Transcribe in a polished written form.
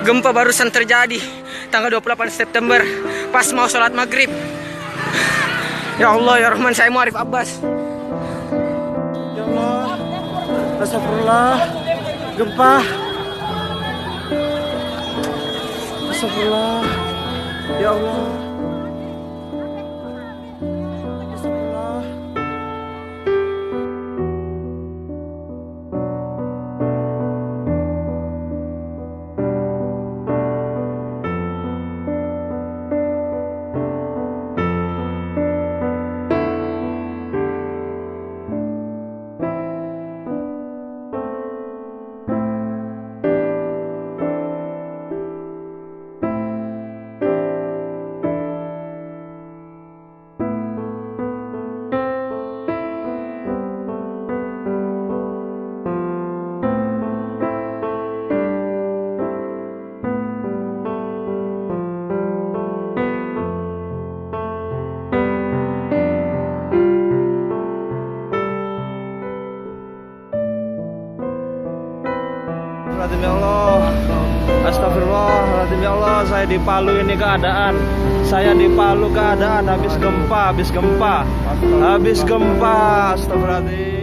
Gempa barusan terjadi tanggal 28 September pas mau sholat maghrib. Ya Allah ya Rahman, saya Muarif Abbas. Ya Allah, astagfirullah, gempa. Astagfirullah, ya Allah. Astagfirullah. Ya Allah, astagfirullahaladzim ya Allah, saya di Palu ini keadaan. Saya di Palu keadaan habis gempa, astagfirullahaladzim.